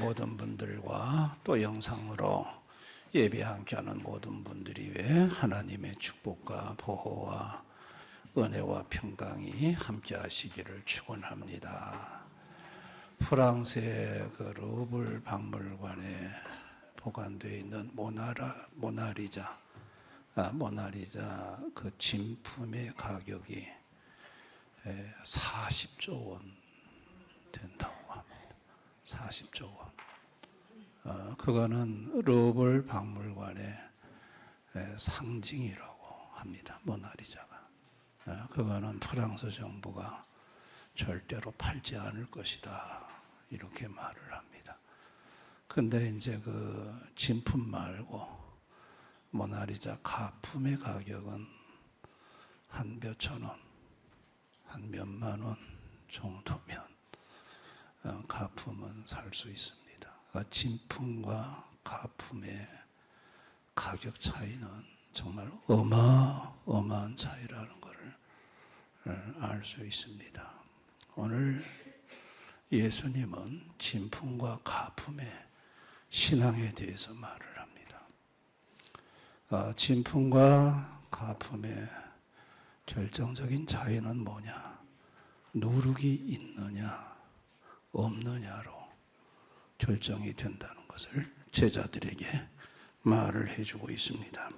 모든 분들과 또 영상으로 예배 함께하는 모든 분들이 위해 하나님의 축복과 보호와 은혜와 평강이 함께하시기를 축원합니다. 프랑스의 그 루블 박물관에 보관되어 있는 모나리자 그 진품의 가격이 40조 원 된다고 합니다. 40조 원. 그거는 루블 박물관의 상징이라고 합니다. 모나리자가. 그거는 프랑스 정부가 절대로 팔지 않을 것이다. 이렇게 말을 합니다. 근데 이제 그 진품 말고 모나리자 가품의 가격은 한 몇천 원, 한 몇만 원 정도면 가품은 살 수 있습니다. 진품과 가품의 가격 차이는 정말 어마어마한 차이라는 것을 알 수 있습니다. 오늘 예수님은 진품과 가품의 신앙에 대해서 말을 합니다. 진품과 가품의 결정적인 차이는 뭐냐? 누룩이 있느냐 없느냐로 결정이 된다는 것을 제자들에게 말을 해주고 있습니다.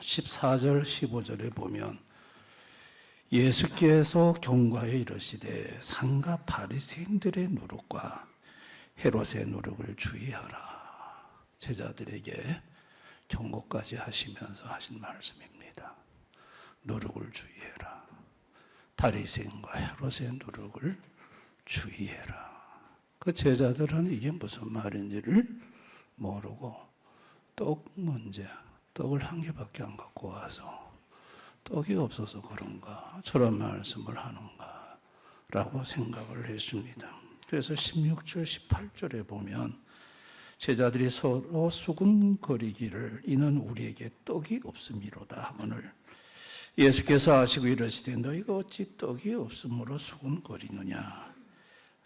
14절 15절에 보면 예수께서 경고하여 이르시되 상가 바리새인들의 누룩과 헤롯의 누룩을 주의하라. 제자들에게 경고까지 하시면서 하신 말씀입니다. 누룩을 주의해라. 바리새인과 헤롯의 누룩을 주의해라. 그 제자들은 이게 무슨 말인지를 모르고 떡 문제, 떡을 한 개밖에 안 갖고 와서 떡이 없어서 그런가 저런 말씀을 하는가 라고 생각을 했습니다. 그래서 16절 18절에 보면 제자들이 서로 수군거리기를 이는 우리에게 떡이 없음이로다 하거늘 예수께서 아시고 이르시되 너희가 어찌 떡이 없음으로 수군거리느냐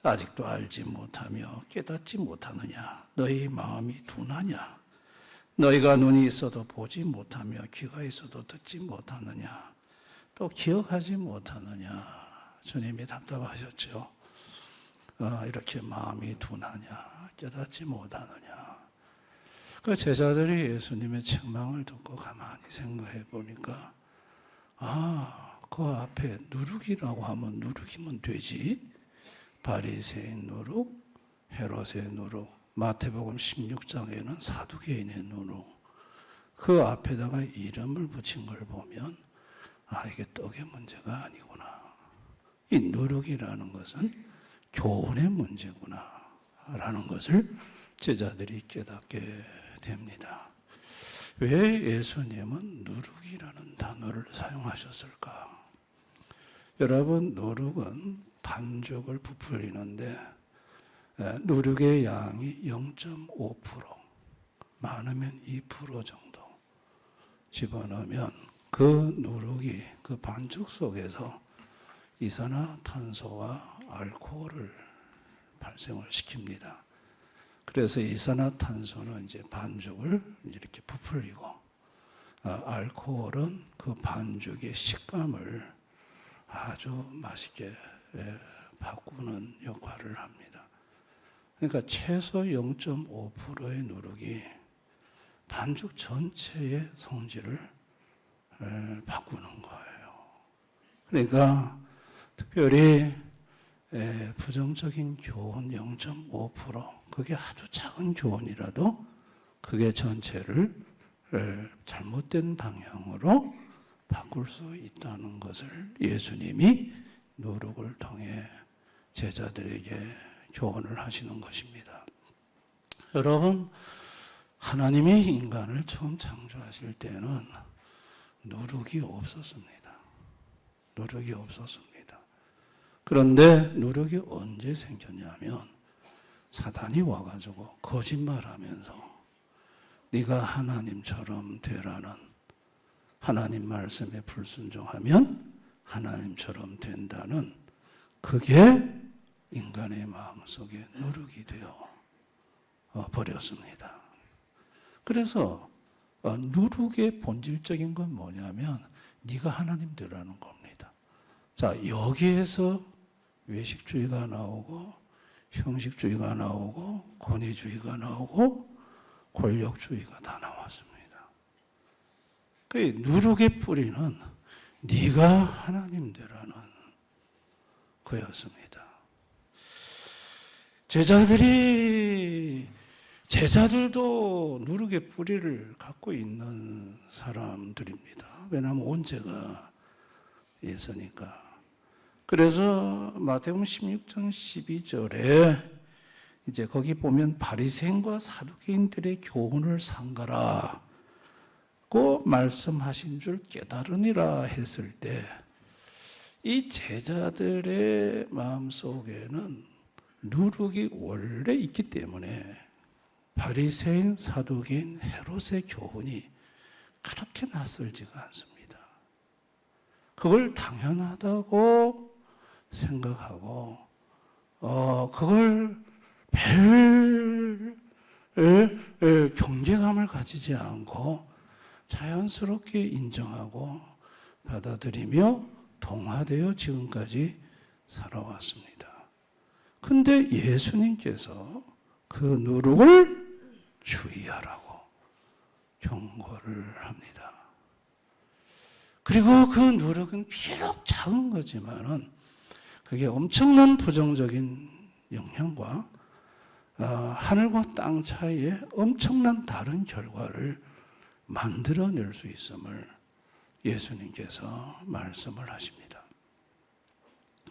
아직도 알지 못하며 깨닫지 못하느냐 너희 마음이 둔하냐 너희가 눈이 있어도 보지 못하며 귀가 있어도 듣지 못하느냐 또 기억하지 못하느냐. 주님이 답답하셨죠. 이렇게 마음이 둔하냐 깨닫지 못하느냐. 그 제자들이 예수님의 책망을 듣고 가만히 생각해 보니까 그 앞에 누룩이라고 하면 누룩이면 되지. 바리새인 누룩, 헤롯의 누룩, 마태복음 16장에는 사두개인의 누룩. 그 앞에다가 이름을 붙인 걸 보면 이게 떡의 문제가 아니구나. 이 누룩이라는 것은 교훈의 문제구나 라는 것을 제자들이 깨닫게 됩니다. 왜 예수님은 누룩이라는 단어를 사용하셨을까? 여러분, 누룩은 반죽을 부풀리는데 누룩의 양이 0.5%, 많으면 2% 정도 집어넣으면 그 누룩이 그 반죽 속에서 이산화탄소와 알코올을 발생을 시킵니다. 그래서 이산화탄소는 이제 반죽을 이렇게 부풀리고 알코올은 그 반죽의 식감을 아주 맛있게 바꾸는 역할을 합니다. 그러니까 최소 0.5%의 누룩이 반죽 전체의 성질을 바꾸는 거예요. 그러니까 특별히 부정적인 교훈 0.5%, 그게 아주 작은 교훈이라도 그게 전체를 잘못된 방향으로 바꿀 수 있다는 것을 예수님이 누룩을 통해 제자들에게 교훈을 하시는 것입니다. 여러분, 하나님이 인간을 처음 창조하실 때는 누룩이 없었습니다. 누룩이 없었습니다. 그런데 누룩이 언제 생겼냐면 사단이 와가지고 거짓말하면서 네가 하나님처럼 되라는 하나님 말씀에 불순종하면 하나님처럼 된다는 그게 인간의 마음속에 누룩이 되어 버렸습니다. 그래서 누룩의 본질적인 건 뭐냐면 네가 하나님 되라는 겁니다. 자, 여기에서 외식주의가 나오고 형식주의가 나오고 권위주의가 나오고 권력주의가 다 나왔습니다. 그 누룩의 뿌리는 네가 하나님 되라는 거였습니다. 제자들도 누룩의 뿌리를 갖고 있는 사람들입니다. 왜냐하면 온죄가 있으니까. 그래서 마태복음 16장 12절에 이제 거기 보면 바리새인과 사두개인들의 교훈을 삼가라고 말씀하신 줄 깨달으니라 했을 때 이 제자들의 마음속에는 누룩이 원래 있기 때문에 바리새인, 사두개인, 헤롯의 교훈이 그렇게 낯설지가 않습니다. 그걸 당연하다고 생각하고 그걸 별 경계감을 가지지 않고 자연스럽게 인정하고 받아들이며 동화되어 지금까지 살아왔습니다. 근데 예수님께서 그 누룩을 주의하라고 경고를 합니다. 그리고 그 누룩은 비록 작은 거지만은 그게 엄청난 부정적인 영향과 하늘과 땅 사이에 엄청난 다른 결과를 만들어낼 수 있음을 예수님께서 말씀을 하십니다.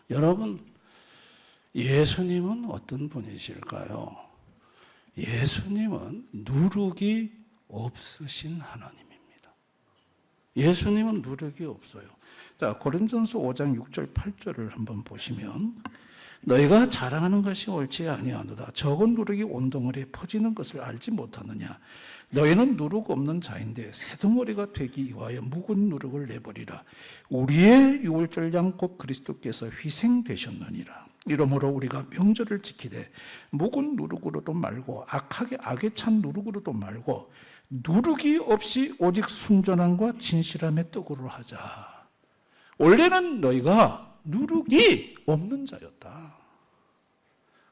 여러분, 예수님은 어떤 분이실까요? 예수님은 누룩이 없으신 하나님입니다. 예수님은 누룩이 없어요. 자, 고린도전서 5장 6절 8절을 한번 보시면 너희가 자랑하는 것이 옳지 아니하노라. 적은 누룩이 온 덩어리에 퍼지는 것을 알지 못하느냐. 너희는 누룩 없는 자인데 새덩어리가 되기 위하여 묵은 누룩을 내버리라. 우리의 유월절 양 곧 그리스도께서 희생되셨느니라. 이러므로 우리가 명절을 지키되 묵은 누룩으로도 말고 악에 찬 누룩으로도 말고 누룩이 없이 오직 순전함과 진실함의 떡으로 하자. 원래는 너희가 누룩이 없는 자였다.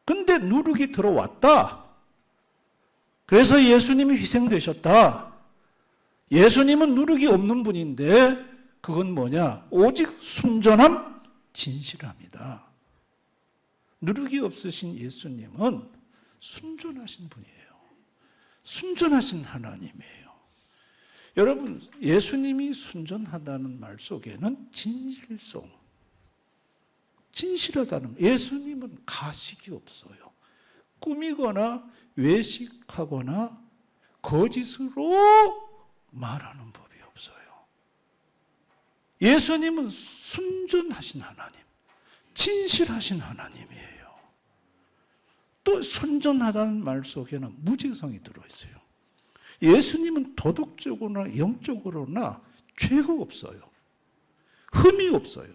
근데 누룩이 들어왔다. 그래서 예수님이 희생되셨다. 예수님은 누룩이 없는 분인데 그건 뭐냐? 오직 순전함, 진실함이다. 누룩이 없으신 예수님은 순전하신 분이에요. 순전하신 하나님이에요. 여러분, 예수님이 순전하다는 말 속에는 진실성, 진실하다는, 예수님은 가식이 없어요. 꾸미거나 외식하거나 거짓으로 말하는 법이 없어요. 예수님은 순전하신 하나님, 진실하신 하나님이에요. 또 순전하다는 말 속에는 무죄성이 들어있어요. 예수님은 도덕적으로나 영적으로나 죄가 없어요. 흠이 없어요.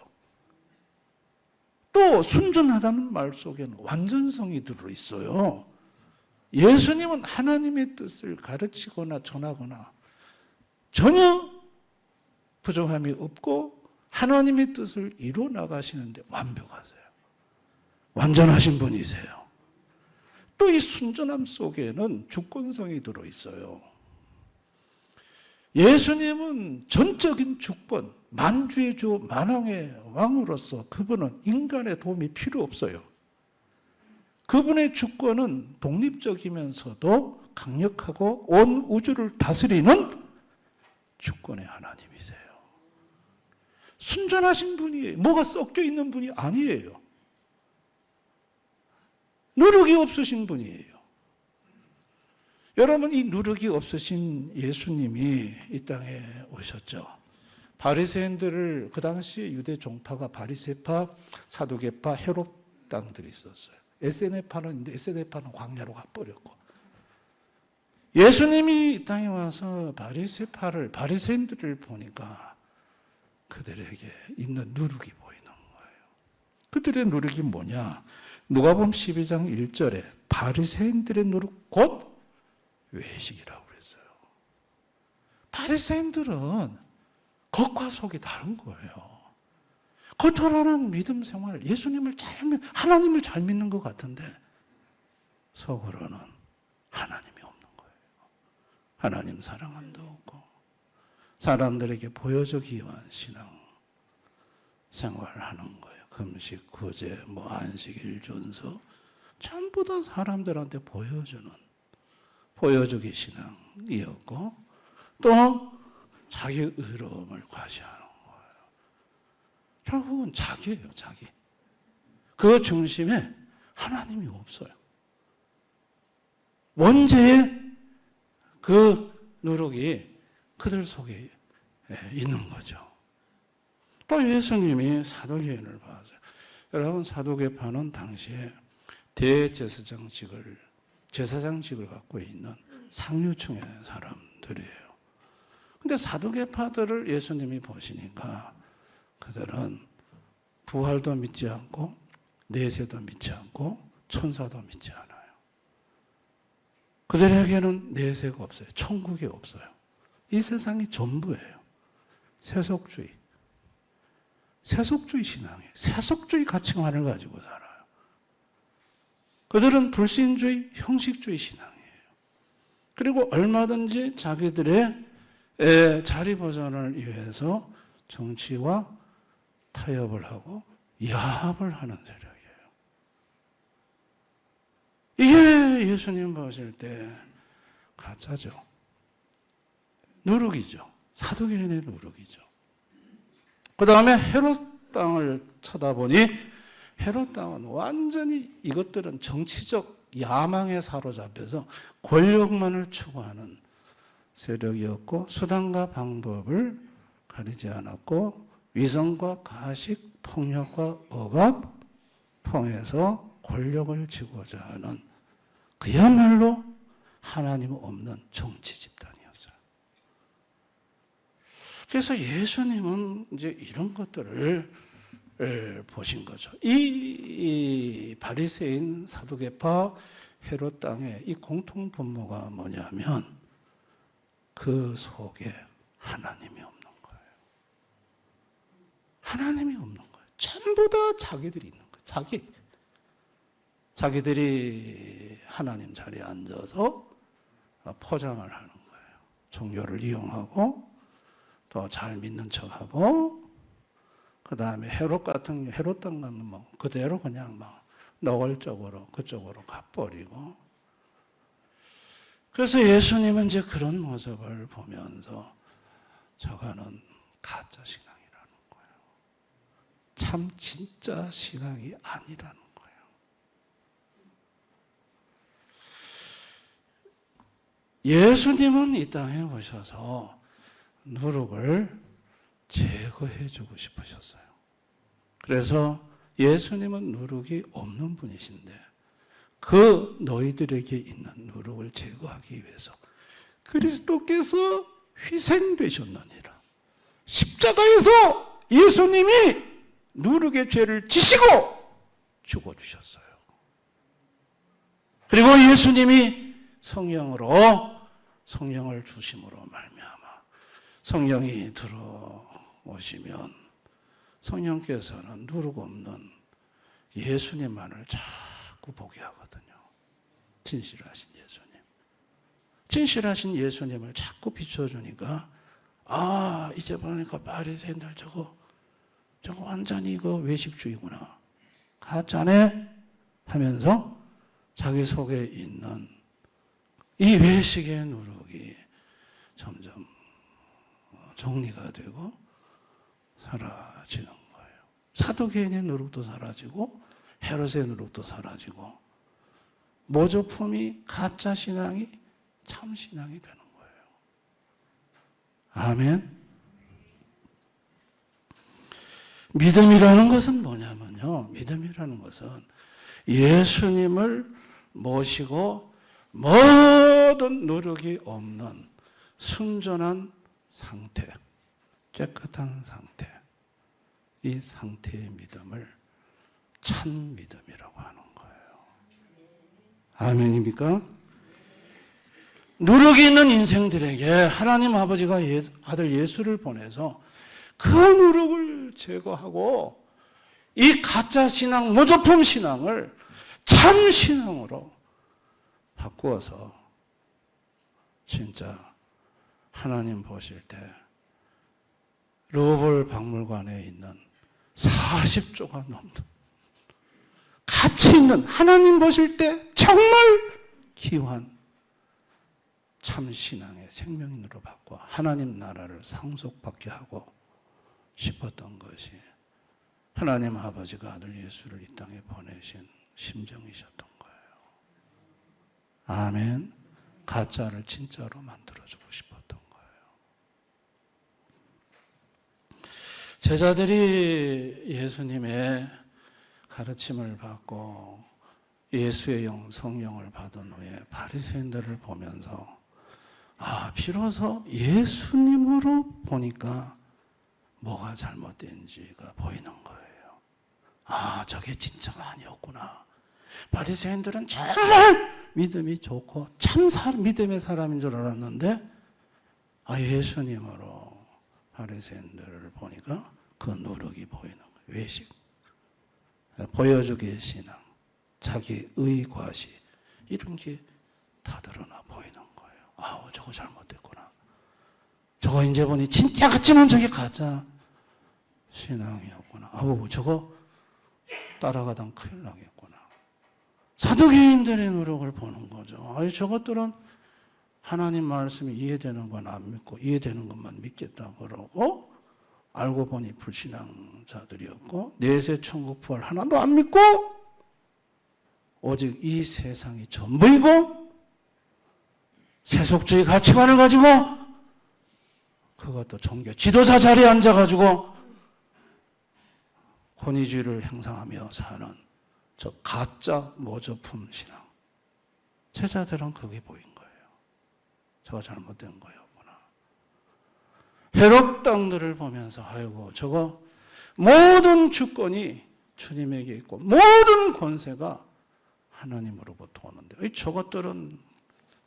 또 순전하다는 말 속에는 완전성이 들어있어요. 예수님은 하나님의 뜻을 가르치거나 전하거나 전혀 부정함이 없고 하나님의 뜻을 이루어 나가시는데 완벽하세요. 완전하신 분이세요. 또 이 순전함 속에는 주권성이 들어있어요. 예수님은 전적인 주권, 만주의 주, 만왕의 왕으로서 그분은 인간의 도움이 필요 없어요. 그분의 주권은 독립적이면서도 강력하고 온 우주를 다스리는 주권의 하나님이세요. 순전하신 분이에요. 뭐가 섞여 있는 분이 아니에요. 누룩이 없으신 분이에요. 여러분, 이 누룩이 없으신 예수님이 이 땅에 오셨죠. 바리새인들을, 그 당시 유대 종파가 바리새파, 사두개파, 헤롯 당들이 있었어요. 에세네파는 있는데 에세네파는 광야로 가버렸고, 예수님이 이 땅에 와서 바리새인들을 보니까 그들에게 있는 누룩이 보이는 거예요. 그들의 누룩이 뭐냐? 누가복음 12장 1절에 바리새인들의 누룩 곧 외식이라고 그랬어요. 바리새인들은 겉과 속이 다른 거예요. 겉으로는 믿음 생활, 예수님을 하나님을 잘 믿는 것 같은데 속으로는 하나님이 없는 거예요. 하나님 사랑함도 없고 사람들에게 보여주기 위한 신앙 생활하는 거예요. 금식, 구제, 안식, 일준서 전부 다 사람들한테 보여주기 신앙이었고 또 자기 의로움을 과시하는 거예요. 결국은 자기예요, 자기. 그 중심에 하나님이 없어요. 원죄의 그 누룩이 그들 속에 있는 거죠. 또 예수님이 사도계인을 봤어요. 여러분, 사도계파는 당시에 제사장직을 갖고 있는 상류층의 사람들이에요. 근데 사도계파들을 예수님이 보시니까 그들은 부활도 믿지 않고 내세도 믿지 않고 천사도 믿지 않아요. 그들에게는 내세가 없어요. 천국이 없어요. 이 세상이 전부예요. 세속주의 신앙이에요. 세속주의 가치관을 가지고 살아요. 그들은 불신주의, 형식주의 신앙이에요. 그리고 얼마든지 자기들의 자리 보존을 위해서 정치와 타협을 하고 야합을 하는 세력이에요. 이게 예수님 보실 때 가짜죠. 누룩이죠. 사도계인의 누룩이죠. 그 다음에 헤롯 땅을 쳐다보니 헤롯 땅은 완전히 이것들은 정치적 야망에 사로잡혀서 권력만을 추구하는 세력이었고 수단과 방법을 가리지 않았고 위선과 가식, 폭력과 억압 통해서 권력을 쥐고자 하는 그야말로 하나님 없는 정치 집단이었어요. 그래서 예수님은 이제 이런 것들을 보신 거죠. 이 바리새인, 사두개파, 헤롯 땅의 이 공통 분모가 뭐냐면 그 속에 하나님이 없는 거예요. 하나님이 없는 거예요. 전부 다 자기들이 있는 거예요. 자기들이 하나님 자리에 앉아서 포장을 하는 거예요. 종교를 이용하고 더 잘 믿는 척하고 그 다음에 헤롯 땅 가면 그대로 그냥 노골적으로 그쪽으로 가버리고. 그래서 예수님은 이제 그런 모습을 보면서 저거는 가짜 신앙이라는 거예요. 참 진짜 신앙이 아니라는 거예요. 예수님은 이 땅에 오셔서 누룩을 제거해 주고 싶으셨어요. 그래서 예수님은 누룩이 없는 분이신데 그 너희들에게 있는 누룩을 제거하기 위해서 그리스도께서 희생되셨느니라. 십자가에서 예수님이 누룩의 죄를 지시고 죽어주셨어요. 그리고 예수님이 성령을 주심으로 말미암아 성령이 들어오시면 성령께서는 누룩 없는 예수님만을 자꾸 보게 하거든요. 진실하신 예수님. 진실하신 예수님을 자꾸 비춰주니까 이제 보니까 바리새인들 저거 완전히 이거 외식주의구나. 가짜네 하면서 자기 속에 있는 이 외식의 누룩이 점점 정리가 되고 사라지는 거예요. 사도계인의 누룩도 사라지고 헤롯의 누룩도 사라지고 모조품이 가짜 신앙이 참 신앙이 되는 거예요. 아멘. 믿음이라는 것은 뭐냐면요. 믿음이라는 것은 예수님을 모시고 모든 누룩이 없는 순전한 상태, 깨끗한 상태. 이 상태의 믿음을 참 믿음이라고 하는 거예요. 아멘입니까? 누룩이 있는 인생들에게 하나님 아버지가 아들 예수를 보내서 그 누룩을 제거하고 이 가짜 신앙, 모조품 신앙을 참 신앙으로 바꾸어서 진짜 하나님 보실 때 루브르 박물관에 있는 40조가 넘는 가치 있는, 하나님 보실 때 정말 귀한 참 신앙의 생명인으로 바꿔 하나님 나라를 상속받게 하고 싶었던 것이 하나님 아버지가 아들 예수를 이 땅에 보내신 심정이셨던 거예요. 아멘. 가짜를 진짜로 만들어주고 싶었던 거예요. 제자들이 예수님의 가르침을 받고 예수의 성령을 받은 후에 바리새인들을 보면서 비로소 예수님으로 보니까 뭐가 잘못된지가 보이는 거예요. 저게 진짜가 아니었구나. 바리새인들은 정말 믿음이 좋고 참 믿음의 사람인 줄 알았는데 예수님으로 바리새인들을 보니까 그 누룩이 보이는 거예요. 외식, 보여주기의 신앙, 자기의 과시, 이런 게 다 드러나 보이는 거예요. 저거 잘못됐구나. 저거 이제 보니 진짜 같지만 저게 가짜 신앙이었구나. 저거 따라가다 큰일 나겠구나. 사두개인들의 노력을 보는 거죠. 저것들은 하나님 말씀이 이해되는 건 안 믿고 이해되는 것만 믿겠다 그러고 알고 보니 불신앙자들이었고 내세 천국 부활 하나도 안 믿고 오직 이 세상이 전부이고 세속주의 가치관을 가지고 그것도 종교 지도자 자리에 앉아가지고 권위주의를 행사하며 사는 저 가짜 모조품 신앙. 제자들은 그게 보인 거예요. 저거 잘못된 거였구나. 헤롯 땅들을 보면서 저거 모든 주권이 주님에게 있고 모든 권세가 하나님으로부터 오는데 저것들은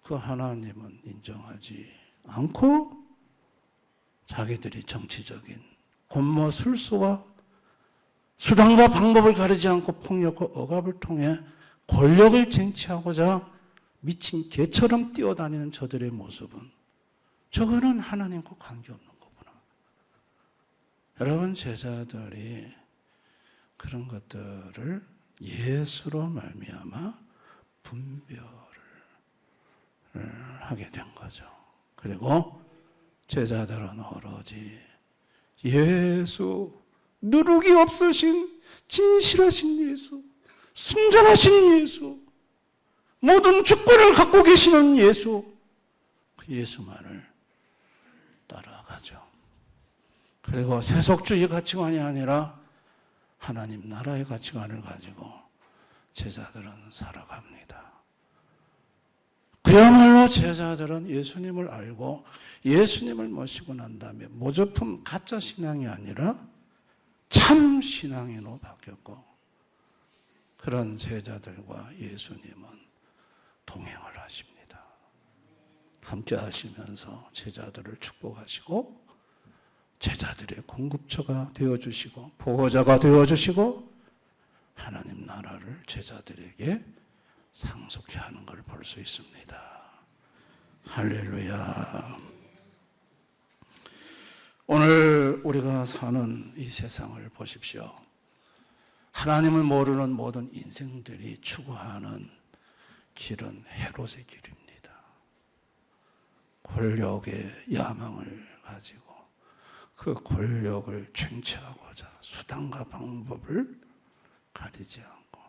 그 하나님은 인정하지 않고 자기들이 정치적인 권모술수와 수단과 방법을 가리지 않고 폭력과 억압을 통해 권력을 쟁취하고자 미친 개처럼 뛰어다니는 저들의 모습은 저거는 하나님과 관계없는 거구나. 여러분, 제자들이 그런 것들을 예수로 말미암아 분별을 하게 된 거죠. 그리고 제자들은 오로지 예수, 누룩이 없으신 진실하신 예수, 순전하신 예수, 모든 주권을 갖고 계시는 예수, 그 예수만을 따라가죠. 그리고 세속주의 가치관이 아니라 하나님 나라의 가치관을 가지고 제자들은 살아갑니다. 그야말로 제자들은 예수님을 알고 예수님을 모시고 난 다음에 모조품 가짜 신앙이 아니라 참 신앙인으로 바뀌었고, 그런 제자들과 예수님은 동행을 하십니다. 함께 하시면서 제자들을 축복하시고 제자들의 공급처가 되어주시고 보호자가 되어주시고 하나님 나라를 제자들에게 상속케 하는 걸 볼 수 있습니다. 할렐루야. 오늘 우리가 사는 이 세상을 보십시오. 하나님을 모르는 모든 인생들이 추구하는 길은 헤롯의 길입니다. 권력의 야망을 가지고 그 권력을 쟁취하고자 수단과 방법을 가리지 않고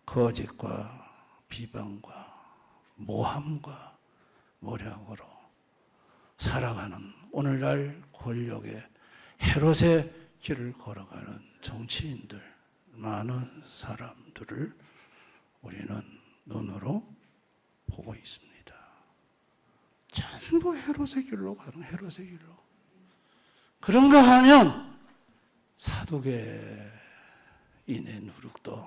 거짓과 비방과 모함과 모략으로 살아가는 오늘날 권력의 헤롯의 길을 걸어가는 정치인들, 많은 사람들을 우리는 눈으로 보고 있습니다. 전부 헤롯의 길로 가는 헤롯의 길로. 그런가 하면 사두개인의 누룩도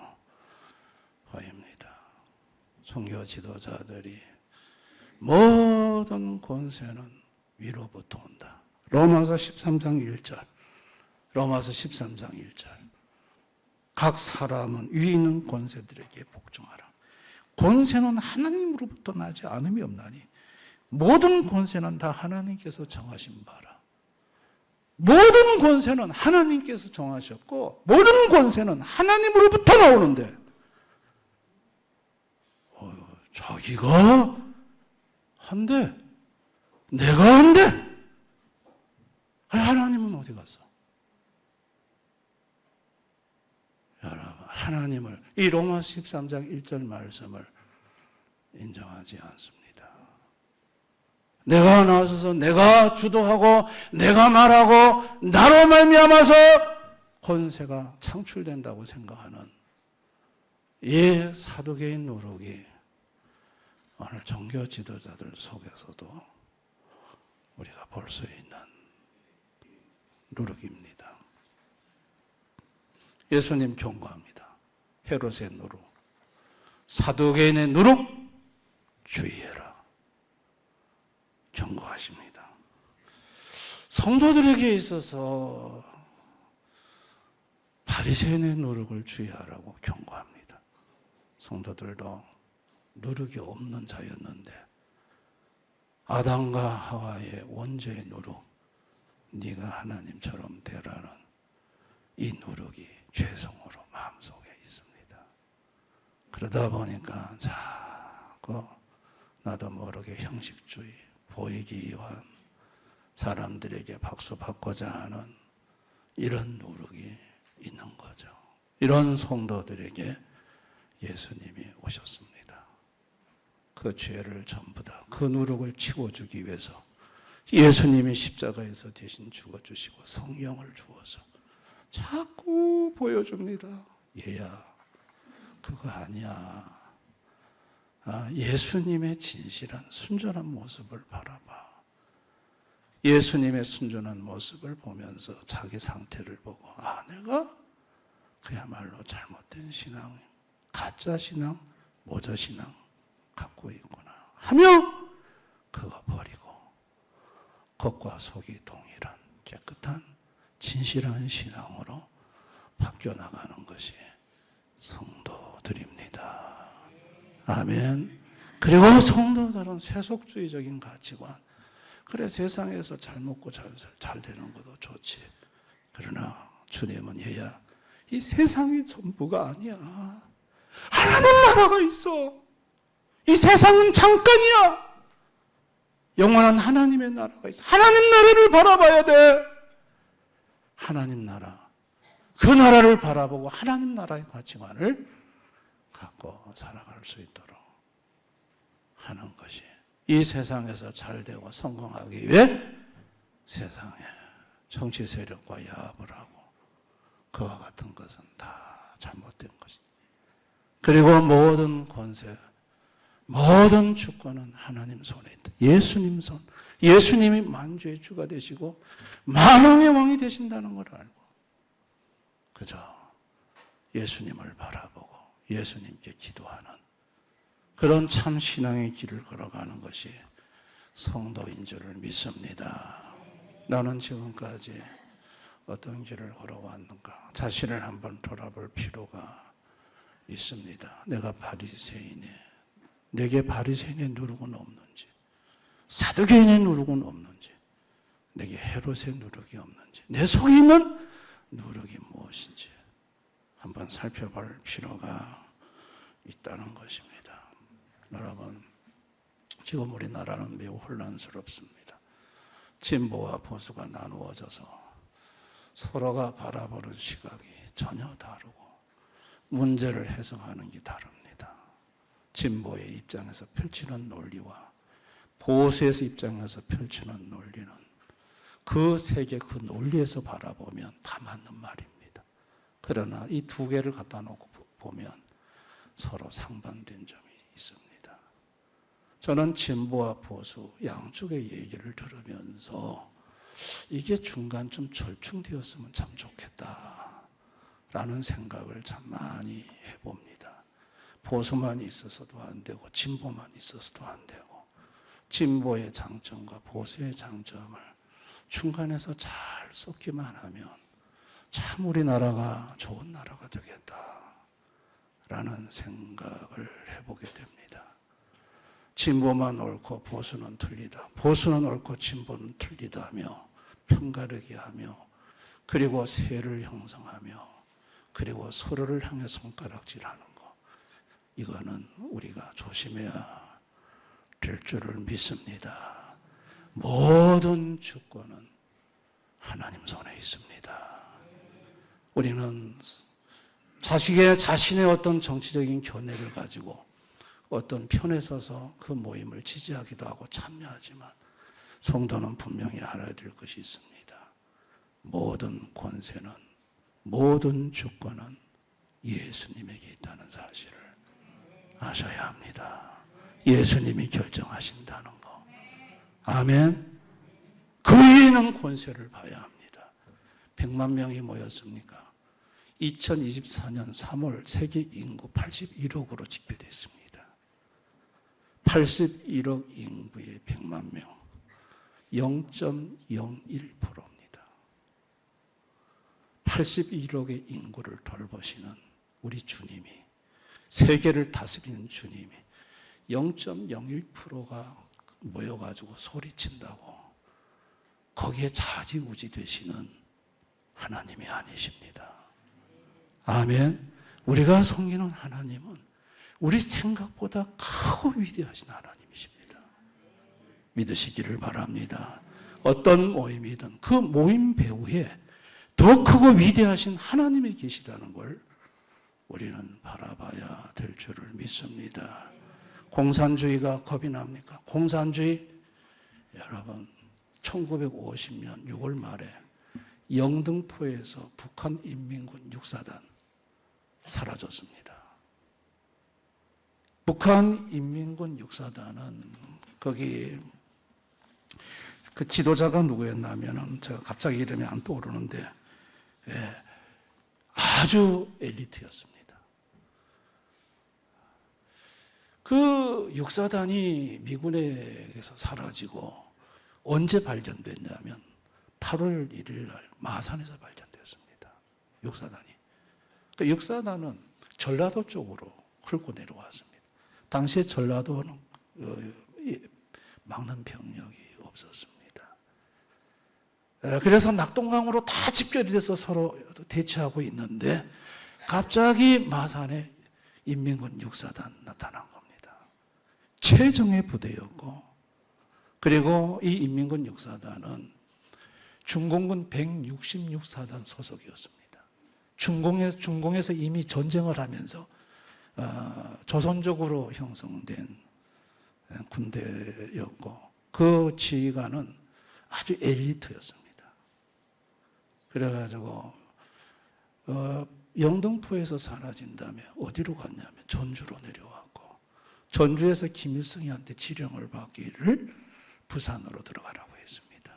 보입니다. 종교 지도자들이 모든 권세는 위로부터 온다. 로마서 13장 1절. 로마서 13장 1절. 각 사람은 위 있는 권세들에게 복종하라. 권세는 하나님으로부터 나지 않음이 없나니 모든 권세는 다 하나님께서 정하신 바라. 모든 권세는 하나님께서 정하셨고 모든 권세는 하나님으로부터 나오는데 자기가 한대 내가 한대 하나님은 어디 갔어? 여러분 하나님을 이 로마 13장 1절 말씀을 인정하지 않습니다. 내가 나서서 내가 주도하고 내가 말하고 나로 말미암아서 권세가 창출된다고 생각하는 이 사두개인 노력이 오늘 종교 지도자들 속에서도 우리가 볼 수 있는 누룩입니다. 예수님 경고합니다. 헤롯의 누룩, 사두개인의 누룩 주의해라. 경고하십니다. 성도들에게 있어서 바리새인의 누룩을 주의하라고 경고합니다. 성도들도 누룩이 없는 자였는데 아담과 하와의 원죄의 누룩, 네가 하나님처럼 되라는 이 누룩이 죄성으로 마음속에 있습니다. 그러다 보니까 자꾸 나도 모르게 형식주의, 보이기 위한 사람들에게 박수받고자 하는 이런 누룩이 있는 거죠. 이런 성도들에게 예수님이 오셨습니다. 그 죄를 전부 다 그 누룩을 치워주기 위해서 예수님이 십자가에서 대신 죽어주시고 성령을 주어서 자꾸 보여줍니다. 얘야 그거 아니야. 예수님의 진실한 순전한 모습을 바라봐. 예수님의 순전한 모습을 보면서 자기 상태를 보고 내가 그야말로 잘못된 신앙, 가짜 신앙, 모자 신앙 갖고 있구나 하며 그거 버리고 겉과 속이 동일한 깨끗한 진실한 신앙으로 바뀌어 나가는 것이 성도들입니다. 아멘. 그리고 성도들은 세속주의적인 가치관, 그래 세상에서 잘 먹고 잘 되는 것도 좋지. 그러나 주님은 얘야 이 세상이 전부가 아니야. 하나님 나라가 있어. 이 세상은 잠깐이야. 영원한 하나님의 나라가 있어. 하나님 나라를 바라봐야 돼. 하나님 나라. 그 나라를 바라보고 하나님 나라의 가치관을 갖고 살아갈 수 있도록 하는 것이 이 세상에서 잘 되고 성공하기 위해 세상에 정치 세력과 야합을 하고 그와 같은 것은 다 잘못된 것입니다. 그리고 모든 권세, 모든 주권은 하나님 손에 있다. 예수님 손. 예수님이 만주의 주가 되시고 만왕의 왕이 되신다는 걸 알고 그저 예수님을 바라보고 예수님께 기도하는 그런 참 신앙의 길을 걸어가는 것이 성도인 줄을 믿습니다. 나는 지금까지 어떤 길을 걸어왔는가 자신을 한번 돌아볼 필요가 있습니다. 내가 바리새인에 내게 바리새인의 누룩은 없는지, 사두개인의 누룩은 없는지, 내게 헤롯의 누룩이 없는지, 내 속에 있는 누룩이 무엇인지 한번 살펴볼 필요가 있다는 것입니다. 여러분, 지금 우리나라는 매우 혼란스럽습니다. 진보와 보수가 나누어져서 서로가 바라보는 시각이 전혀 다르고 문제를 해석하는 게 다릅니다. 진보의 입장에서 펼치는 논리와 보수에서 입장에서 펼치는 논리는 그 세계 그 논리에서 바라보면 다 맞는 말입니다. 그러나 이 두 개를 갖다 놓고 보면 서로 상반된 점이 있습니다. 저는 진보와 보수 양쪽의 얘기를 들으면서 이게 중간쯤 절충되었으면 참 좋겠다라는 생각을 참 많이 해봅니다. 보수만 있어서도 안 되고 진보만 있어서도 안 되고 진보의 장점과 보수의 장점을 중간에서 잘 섞기만 하면 참 우리나라가 좋은 나라가 되겠다라는 생각을 해보게 됩니다. 진보만 옳고 보수는 틀리다. 보수는 옳고 진보는 틀리다며 편가르기 하며 그리고 세를 형성하며 그리고 서로를 향해 손가락질하는 거. 이거는 우리가 조심해야 될 줄을 믿습니다. 모든 주권은 하나님 손에 있습니다. 우리는 자신의 어떤 정치적인 견해를 가지고 어떤 편에 서서 그 모임을 지지하기도 하고 참여하지만 성도는 분명히 알아야 될 것이 있습니다. 모든 권세는, 모든 주권은 예수님에게 있다는 사실을 아셔야 합니다. 예수님이 결정하신다는 거. 아멘. 그에 있는 권세를 봐야 합니다. 100만 명이 모였습니까? 2024년 3월 세계 인구 81억으로 집계됐습니다. 81억 인구의 100만 명, 0.01%입니다. 81억의 인구를 돌보시는 우리 주님이, 세계를 다스리는 주님이 0.01%가 모여가지고 소리친다고 거기에 좌지우지 되시는 하나님이 아니십니다. 아멘. 우리가 섬기는 하나님은 우리 생각보다 크고 위대하신 하나님이십니다. 믿으시기를 바랍니다. 어떤 모임이든 그 모임 배후에 더 크고 위대하신 하나님이 계시다는 걸 우리는 바라봐야 될 줄을 믿습니다. 공산주의가 겁이 납니까? 공산주의, 여러분 1950년 6월 말에 영등포에서 북한인민군 육사단 사라졌습니다. 북한인민군 육사단은 거기 그 지도자가 누구였냐면 제가 갑자기 이름이 안 떠오르는데 아주 엘리트였습니다. 그 육사단이 미군에게서 사라지고 언제 발견됐냐면 8월 1일 날 마산에서 발견되었습니다. 육사단이. 그 육사단은 전라도 쪽으로 훑고 내려왔습니다. 당시에 전라도는 막는 병력이 없었습니다. 그래서 낙동강으로 다 집결이 돼서 서로 대치하고 있는데 갑자기 마산에 인민군 육사단 나타난 겁니다. 최정예 부대였고 그리고 이 인민군 육사단은 중공군 166사단 소속이었습니다. 중공에서 이미 전쟁을 하면서 조선적으로 형성된 군대였고 그 지휘관은 아주 엘리트였습니다. 그래가지고 영등포에서 사라진 다음에 어디로 갔냐면 전주로 내려왔고 전주에서 김일성이한테 지령을 받기를 부산으로 들어가라고 했습니다.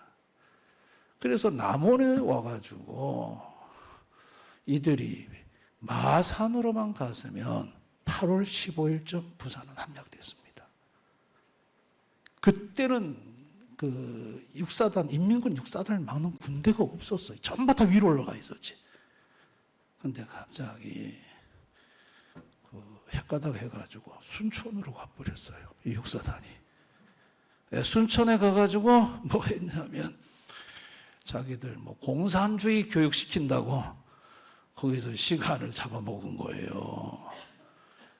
그래서 남원에 와가지고 이들이 마산으로만 갔으면 8월 15일쯤 부산은 함락됐습니다. 그때는 그 육사단, 인민군 육사단을 막는 군대가 없었어요. 전부 다 위로 올라가 있었지. 근데 갑자기 헷가닥 해가지고 순천으로 가버렸어요. 이 육사단이. 순천에 가가지고 뭐 했냐면 자기들 뭐 공산주의 교육시킨다고 거기서 시간을 잡아먹은 거예요.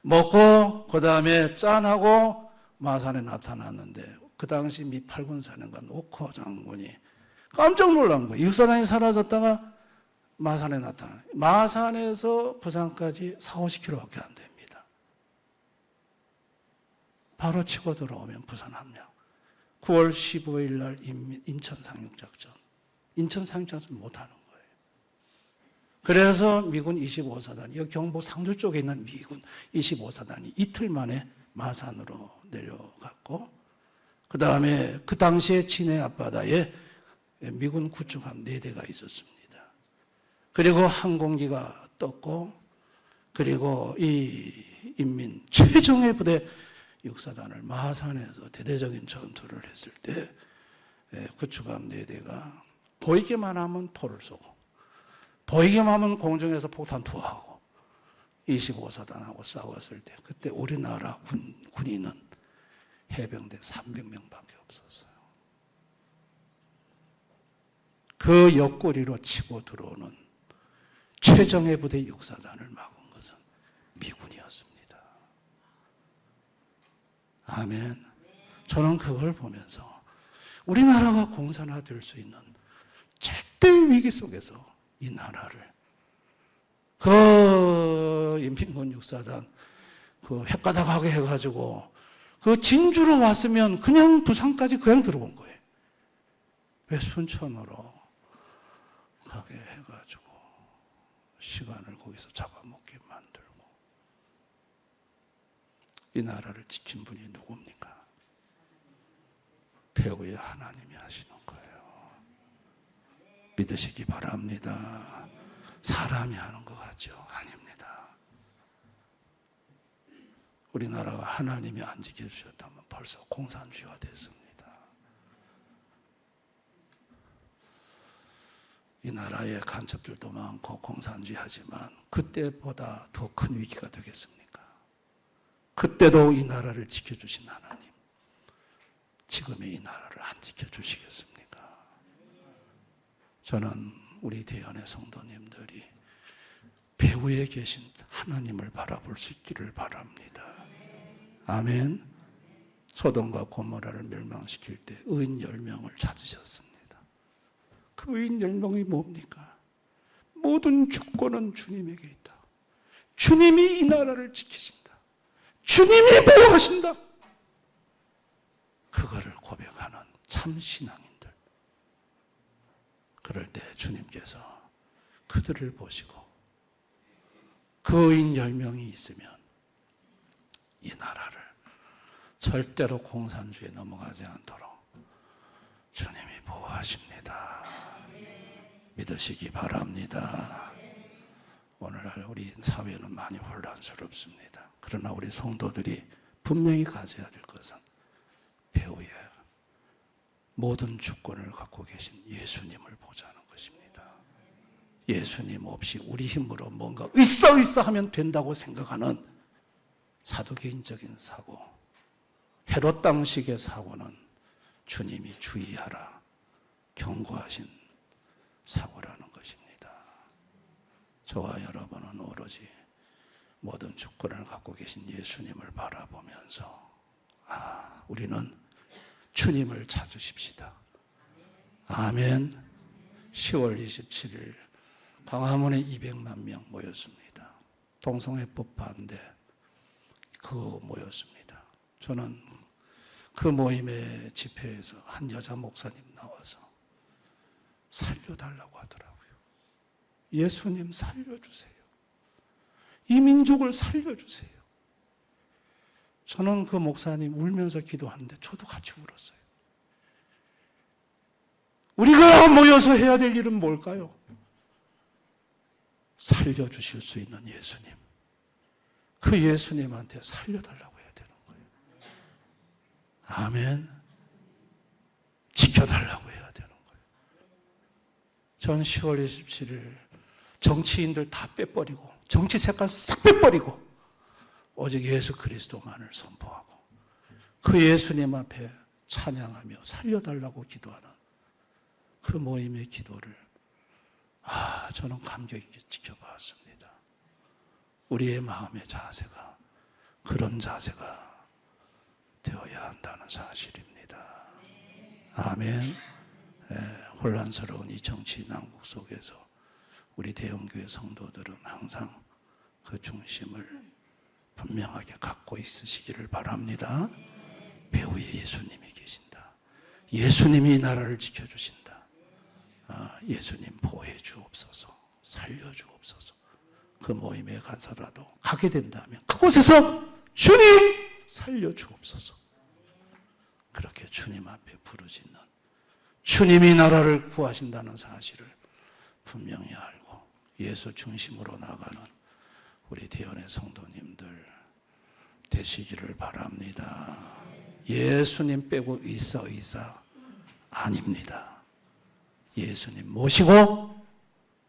먹고 그 다음에 짠하고 마산에 나타났는데 그 당시 미 8군 사령관 오커 장군이 깜짝 놀란 거예요. 육사단이 사라졌다가 마산에 나타나요. 마산에서 부산까지 4-50km밖에 안 됩니다. 바로 치고 들어오면 부산 함락. 9월 15일 날 인천 상륙작전. 인천 상륙작전 못하는 거예요. 그래서 미군 25사단, 여기 경북 상주 쪽에 있는 미군 25사단이 이틀 만에 마산으로 내려갔고 그 다음에 그 당시에 진해 앞바다에 미군 구축함 4대가 있었습니다. 그리고 항공기가 떴고, 그리고 이 인민 최정예 부대 육사단을 마산에서 대대적인 전투를 했을 때 구축함 4대가 보이기만 하면 포를 쏘고, 보이기만 하면 공중에서 폭탄 투하하고 25사단하고 싸웠을 때, 그때 우리나라 군인은 해병대 300명밖에 없었어요. 그 옆구리로 치고 들어오는 최정예 부대 육사단을 막은 것은 미군이었습니다. 아멘. 저는 그걸 보면서 우리나라가 공산화될 수 있는 절대 위기 속에서 이 나라를, 그 인민군 육사단 그 헷가닥하게 해가지고 그 진주로 왔으면 그냥 부산까지 그냥 들어온 거예요. 왜 순천으로 가게 해가지고 시간을 거기서 잡아먹게 만들고. 이 나라를 지킨 분이 누굽니까? 배후에 하나님이 하시는 거예요. 믿으시기 바랍니다. 사람이 하는 것 같죠? 아닙니다. 우리나라가 하나님이 안 지켜주셨다면 벌써 공산주의가 됐습니다. 이 나라의 간첩들도 많고 공산주의 하지만 그때보다 더 큰 위기가 되겠습니까? 그때도 이 나라를 지켜주신 하나님, 지금의 이 나라를 안 지켜주시겠습니까? 저는 우리 대연의 성도님들이 배후에 계신 하나님을 바라볼 수 있기를 바랍니다. 아멘. 소돔과 고모라를 멸망시킬 때 의인 10명을 찾으셨습니다. 그 의인 10명이 뭡니까? 모든 주권은 주님에게 있다. 주님이 이 나라를 지키신다. 주님이 보호하신다. 그거를 고백하는 참 신앙인들. 그럴 때 주님께서 그들을 보시고 그 의인 10명이 있으면 이 나라를 절대로 공산주의에 넘어가지 않도록 주님이 보호하십니다. 믿으시기 바랍니다. 오늘날 우리 사회는 많이 혼란스럽습니다. 그러나 우리 성도들이 분명히 가져야 될 것은 배후에 모든 주권을 갖고 계신 예수님을 보자는 것입니다. 예수님 없이 우리 힘으로 뭔가 있어 하면 된다고 생각하는 사도개인적인 사고, 헤롯 당식의 사고는 주님이 주의하라 경고하신 사고라는 것입니다. 저와 여러분은 오로지 모든 주권을 갖고 계신 예수님을 바라보면서 우리는 주님을 찾으십시다. 아멘. 10월 27일 광화문에 200만 명 모였습니다. 동성애법 반대 모였습니다. 저는 그 모임의 집회에서 한 여자 목사님 나와서 살려달라고 하더라고요. 예수님 살려주세요. 이 민족을 살려주세요. 저는 그 목사님 울면서 기도하는데 저도 같이 울었어요. 우리가 모여서 해야 될 일은 뭘까요? 살려주실 수 있는 예수님. 그 예수님한테 살려달라고 해야 되는 거예요. 아멘. 지켜달라고 해야 되는 거예요. 전 10월 27일 정치인들 다 빼버리고 정치 색깔 싹 빼버리고 오직 예수 그리스도만을 선포하고 그 예수님 앞에 찬양하며 살려달라고 기도하는 그 모임의 기도를 저는 감격 있게 지켜봤습니다. 우리의 마음의 자세가 그런 자세가 되어야 한다는 사실입니다. 아멘. 혼란스러운 이 정치 난국 속에서 우리 대형교회 성도들은 항상 그 중심을 분명하게 갖고 있으시기를 바랍니다. 배후에 예수님이 계신다. 예수님이 이 나라를 지켜주신다. 예수님 보호해 주옵소서. 살려 주옵소서. 그 모임에 가서라도 가게 된다면 그곳에서 주님 살려 주옵소서. 그렇게 주님 앞에 부르짖는 주님이 나라를 구하신다는 사실을 분명히 알고 예수 중심으로 나가는 우리 대원의 성도님들 되시기를 바랍니다. 예수님 빼고 의사 아닙니다. 예수님 모시고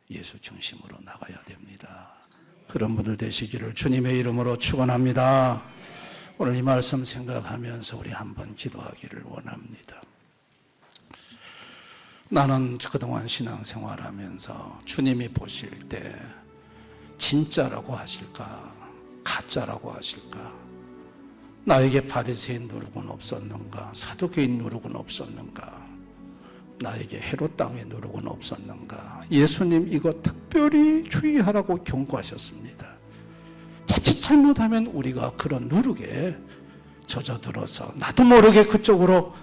예수 중심으로 나가야 됩니다. 그런 분들 되시기를 주님의 이름으로 축원합니다. 오늘 이 말씀 생각하면서 우리 한번 기도하기를 원합니다. 나는 그동안 신앙생활하면서 주님이 보실 때 진짜라고 하실까 가짜라고 하실까, 나에게 바리새인 누룩은 없었는가, 사두개인 누룩은 없었는가, 나에게 헤롯 땅의 누룩은 없었는가. 예수님 이거 특별히 주의하라고 경고하셨습니다. 자칫 잘못하면 우리가 그런 누룩에 젖어들어서 나도 모르게 그쪽으로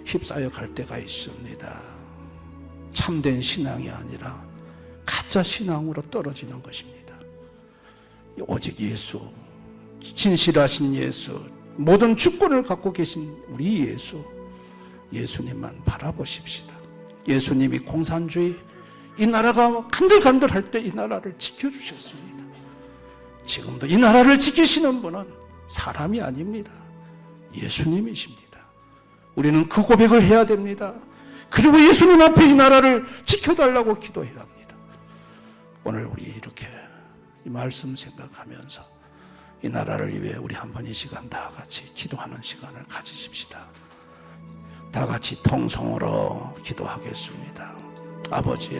휩싸여 갈 때가 있습니다. 참된 신앙이 아니라 가짜 신앙으로 떨어지는 것입니다. 오직 예수, 진실하신 예수, 모든 주권을 갖고 계신 우리 예수, 예수님만 바라보십시다. 예수님이 공산주의, 이 나라가 간들간들할 때 이 나라를 지켜주셨습니다. 지금도 이 나라를 지키시는 분은 사람이 아닙니다. 예수님이십니다. 우리는 그 고백을 해야 됩니다. 그리고 예수님 앞에 이 나라를 지켜달라고 기도해야 합니다. 오늘 우리 이렇게 이 말씀 생각하면서 이 나라를 위해 우리 한번 이 시간 다 같이 기도하는 시간을 가지십시다. 다 같이 통성으로 기도하겠습니다. 아버지,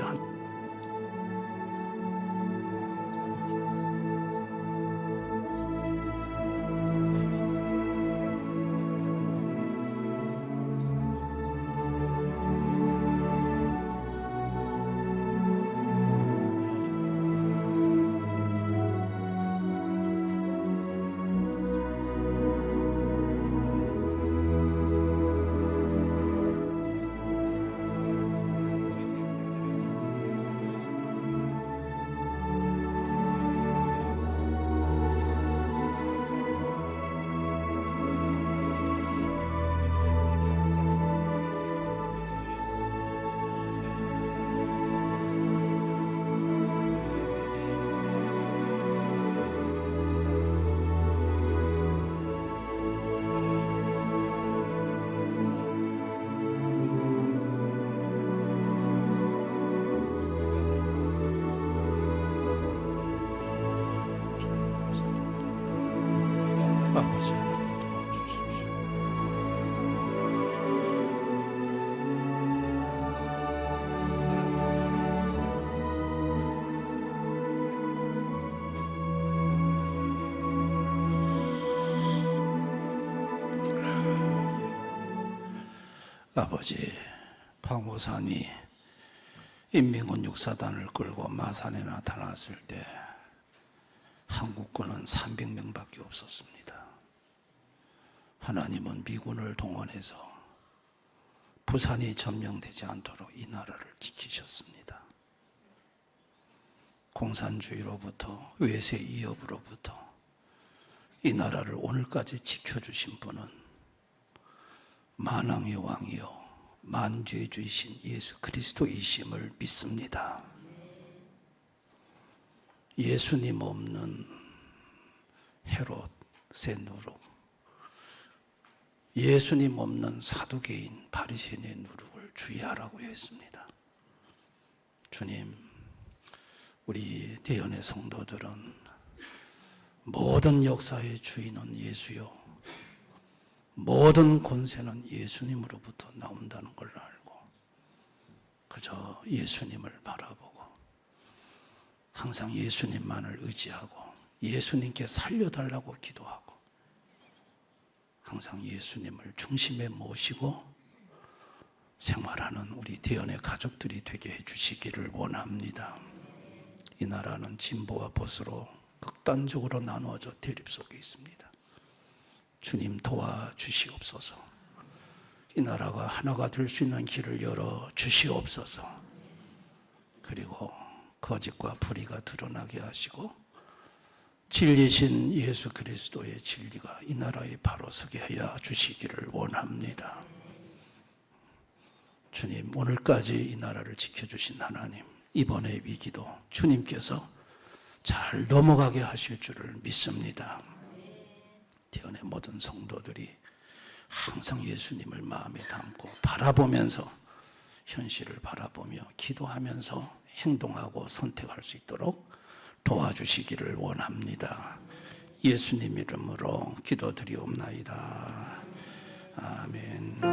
아버지, 박모산이 인민군 육사단을 끌고 마산에 나타났을 때 한국군은 300명밖에 없었습니다. 하나님은 미군을 동원해서 부산이 점령되지 않도록 이 나라를 지키셨습니다. 공산주의로부터, 외세 위협으로부터 이 나라를 오늘까지 지켜주신 분은 만왕의 왕이요 만주의주이신 예수 그리스도이심을 믿습니다. 예수님 없는 헤롯의 누룩, 예수님 없는 사두개인 바리새인의 누룩을 주의하라고 했습니다. 주님, 우리 대연의 성도들은 모든 역사의 주인은 예수요, 모든 권세는 예수님으로부터 나온다는 걸 알고 그저 예수님을 바라보고 항상 예수님만을 의지하고 예수님께 살려달라고 기도하고 항상 예수님을 중심에 모시고 생활하는 우리 대연의 가족들이 되게 해주시기를 원합니다. 이 나라는 진보와 보수로 극단적으로 나누어져 대립 속에 있습니다. 주님 도와주시옵소서. 이 나라가 하나가 될 수 있는 길을 열어 주시옵소서. 그리고 거짓과 불의가 드러나게 하시고 진리신 예수 그리스도의 진리가 이 나라에 바로 서게 하여 주시기를 원합니다. 주님, 오늘까지 이 나라를 지켜주신 하나님, 이번의 위기도 주님께서 잘 넘어가게 하실 줄을 믿습니다. 태연의 모든 성도들이 항상 예수님을 마음에 담고 바라보면서, 현실을 바라보며 기도하면서 행동하고 선택할 수 있도록 도와주시기를 원합니다. 예수님 이름으로 기도드리옵나이다. 아멘.